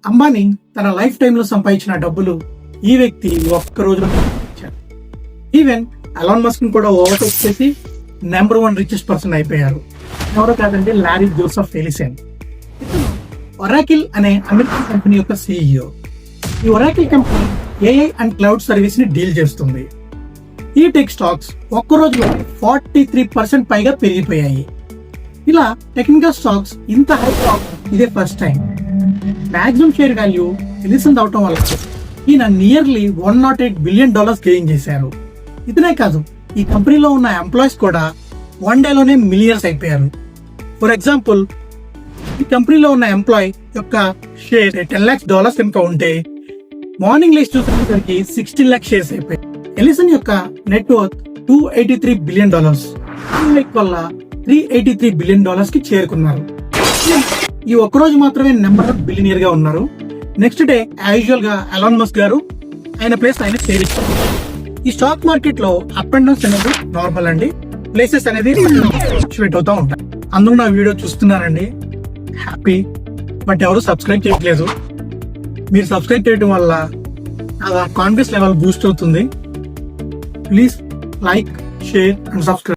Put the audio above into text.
అంబానీ తన life time లో సంపాదించిన డబ్బులు ఈ వ్యక్తి ఒక్క రోజులో సంపాదించాడు. ఈవెన్ ఎలాన్ మస్క్ కూడా ఓవర్టేక్ చేసి నెంబర్ 1 రిచెస్ట్ పర్సన్ అయిపోయారు. ఎవరో కాదంటే లారీ జోసెఫ్ ఎలిసన్. ఇతను ఒరాకిల్ అనే అమెరికన్ కంపెనీ యొక్క CEO. ఈ Oracle company AI and cloud service ని డీల్ చేస్తుంది. ఈ టెక్ స్టాక్స్ ఒక్క రోజులో 43% పైగా పెరిగిపోయాయి. ఇలా టెక్నికల్ స్టాక్స్ ఇంత హై ఇదే first time. Maximum share value Ellison అవటం వల్ల ఈయన నియర్లీ $108 బిలియన్ గెయిన్ చేశారు. ఇతనే కాదు, ఈ కంపెనీలో ఉన్న ఎంప్లాయీస్ కూడా 1 డేలోనే మిలియనర్స్ అయిపోయారు. ఫర్ ఎగ్జాంపుల్, ఈ కంపెనీలో ఉన్న ఎంప్లాయీ యొక్క షేర్ $10 lakhs కనుక ఉంటే మార్నింగ్ లేచి చూసేసరికి 16 lakhs షేర్స్ అయిపోయాయి. ఎలిసన్ యొక్క నెట్ వర్త్ $283 బిలియన్ వల్ల $383 బిలియన్ కి చేరుకున్నారు. ఈ ఒక్కరోజు మాత్రమే నెంబర్ 1 బిలియనియర్ గా ఉన్నారు. నెక్స్ట్ డే యాజువల్ గా ఎలాన్ మస్క్ గారు ఆయన ప్లేస్ ఆయన చేరించారు. ఈ స్టాక్ మార్కెట్ లో అప్ అండ్ డౌన్స్ అనేది నార్మల్ అండి. ప్లేసెస్ అనేది ఫ్లక్చువేట్ అవుతూ ఉంటాయి. అందరూ నా వీడియో చూస్తున్నారండి, హ్యాపీ. బట్ ఎవరు సబ్స్క్రైబ్ చేయట్లేదు. మీరు సబ్స్క్రైబ్ చేయడం వల్ల కాన్ఫిడెన్స్ లెవెల్ బూస్ట్ అవుతుంది. Please like, share and subscribe.